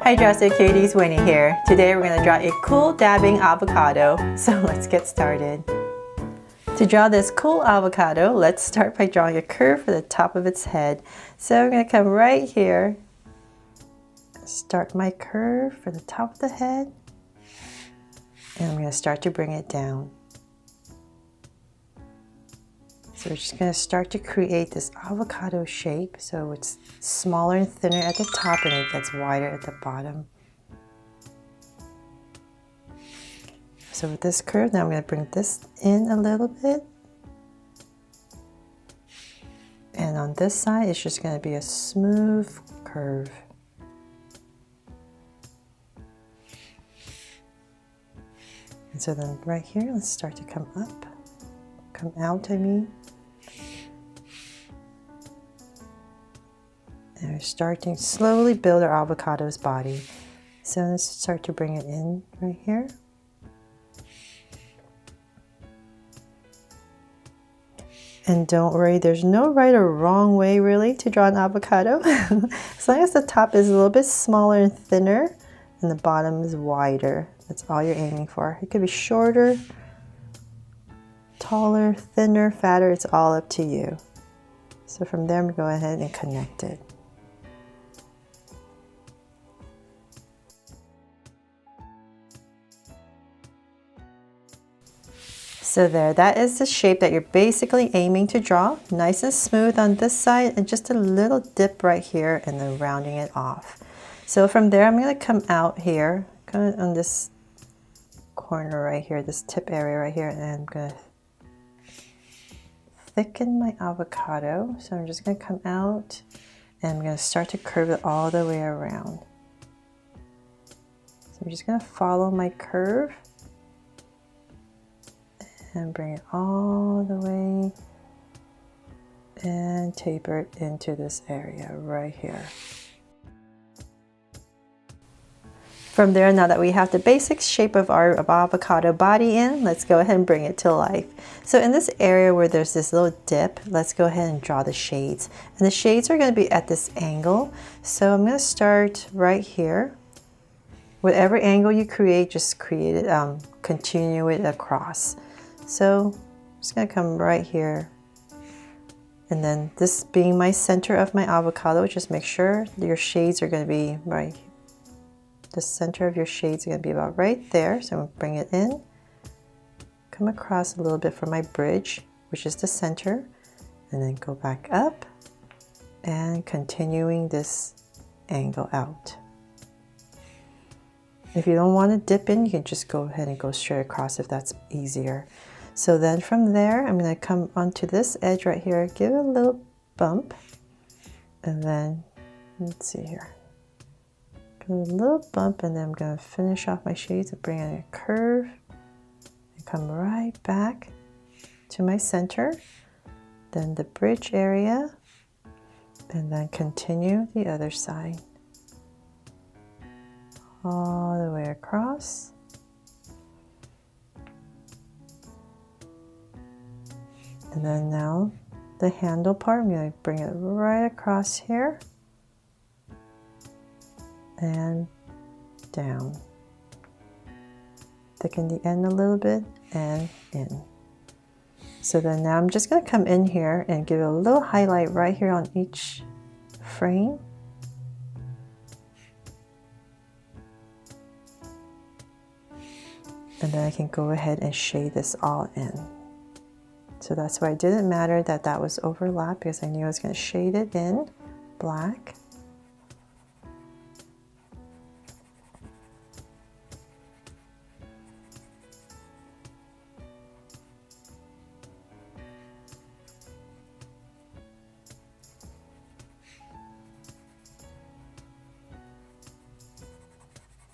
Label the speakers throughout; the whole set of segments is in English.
Speaker 1: Hi Drastic Cuties, Winnie here. Today we're going to draw a cool dabbing avocado, so let's get started. To draw this cool avocado, let's start by drawing a curve for the top of its head. So we're going to come right here, start my curve for the top of the head, and I'm going to start to bring it down. So we're just going to start to create this avocado shape, so it's smaller and thinner at the top and it gets wider at the bottom. So with this curve, now I'm going to bring this in a little bit. And on this side, it's just going to be a smooth curve. And so then right here, let's start to come up, come out, I mean. And we're starting to slowly build our avocado's body. So let's start to bring it in right here. And don't worry, there's no right or wrong way really to draw an avocado. As long as the top is a little bit smaller and thinner and the bottom is wider. That's all you're aiming for. It could be shorter, taller, thinner, fatter, it's all up to you. So from there, I'm going to go ahead and connect it. So there, that is the shape that you're basically aiming to draw. Nice and smooth on this side and just a little dip right here and then rounding it off. So from there, I'm going to come out here, kind of on this corner right here, this tip area right here, and I'm going to thicken my avocado. So I'm just going to come out and I'm going to start to curve it all the way around. So I'm just going to follow my curve and bring it all the way and taper it into this area right here. From there, now that we have the basic shape of our avocado body in, let's go ahead and bring it to life. So in this area where there's this little dip, let's go ahead and draw the shades. And the shades are going to be at this angle. So I'm going to start right here. Whatever angle you create, just create it, continue it across. So I'm just going to come right here, and then this being my center of my avocado, just make sure your shades are going to be right. The center of your shades is going to be about right there. So I'm going to bring it in, come across a little bit for my bridge, which is the center, and then go back up and continuing this angle out. If you don't want to dip in, you can just go ahead and go straight across if that's easier. So then from there, I'm going to come onto this edge right here, give it a little bump, and then, let's see here, give it a little bump, and then I'm going to finish off my shades and bring in a curve, and come right back to my center, then the bridge area, and then continue the other side, all the way across. And then now the handle part, I'm going to bring it right across here and down. Thicken the end a little bit and in. So then now I'm just going to come in here and give it a little highlight right here on each frame. And then I can go ahead and shade this all in. So that's why it didn't matter that that was overlapped, because I knew I was going to shade it in black.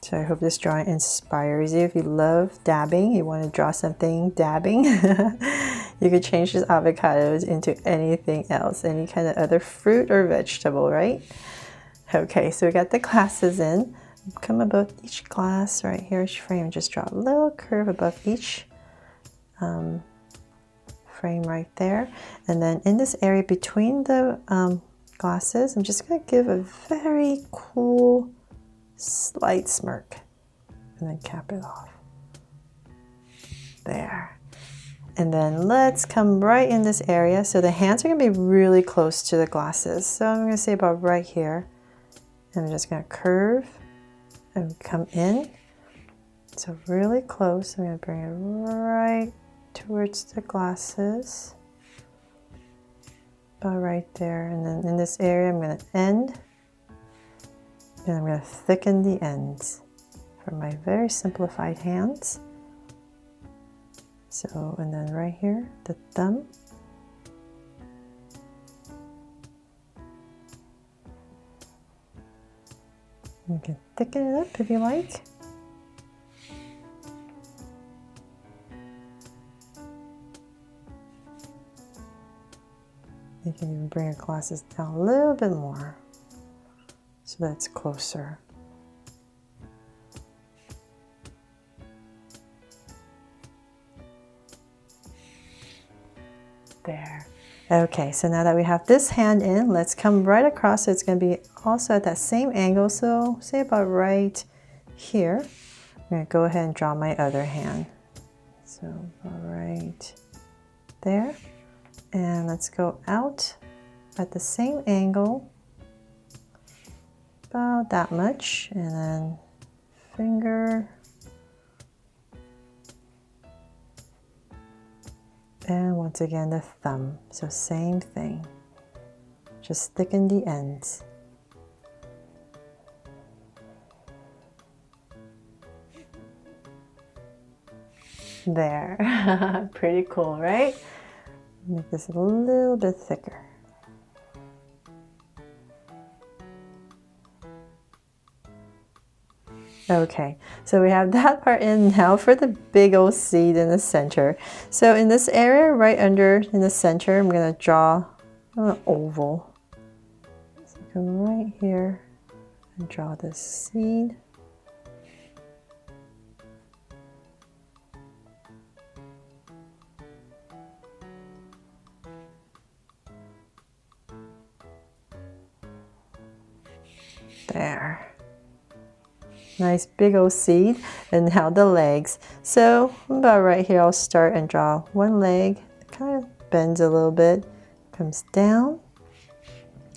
Speaker 1: So I hope this drawing inspires you. If you love dabbing, you want to draw something dabbing, you could change these avocados into anything else, any kind of other fruit or vegetable, right? Okay, so we got the glasses in. Come above each glass right here, each frame, just draw a little curve above each frame right there. And then in this area between the glasses, I'm just going to give a very cool slight smirk, and then cap it off. There. And then let's come right in this area. So the hands are going to be really close to the glasses. So I'm going to say about right here. And I'm just going to curve and come in. So really close. I'm going to bring it right towards the glasses. About right there. And then in this area, I'm going to end. And I'm going to thicken the ends for my very simplified hands. So, and then right here, the thumb. You can thicken it up if you like. You can even bring your glasses down a little bit more so that's closer. There. Okay, so now that we have this hand in, let's come right across. So it's going to be also at that same angle. So say about right here. I'm going to go ahead and draw my other hand. So about right there. And let's go out at the same angle. About that much. And then finger. And once again, the thumb. So same thing. Just thicken the ends. There. Pretty cool, right? Make this a little bit thicker. Okay, so we have that part in. Now for the big old seed in the center. So in this area right under in the center, I'm going to draw an oval. So come right here and draw this seed. There. Nice big old seed. And now the legs. So about right here, I'll start and draw one leg. It kind of bends a little bit, comes down,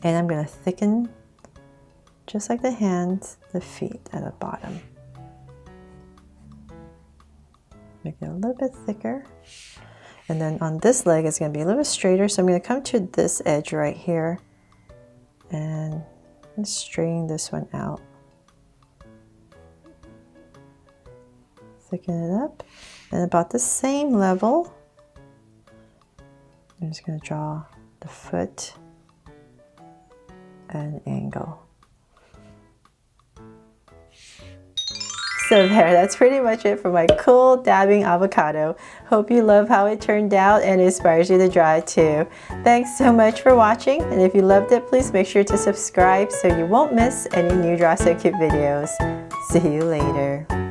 Speaker 1: and I'm going to thicken, just like the hands, the feet at the bottom. Make it a little bit thicker. And then on this leg, it's going to be a little bit straighter. So I'm going to come to this edge right here and straighten this one out. Thicken it up, and about the same level, I'm just going to draw the foot at an angle. So there, that's pretty much it for my cool dabbing avocado. Hope you love how it turned out and it inspires you to draw it too. Thanks so much for watching, and if you loved it, please make sure to subscribe so you won't miss any new Draw So Cute videos. See you later.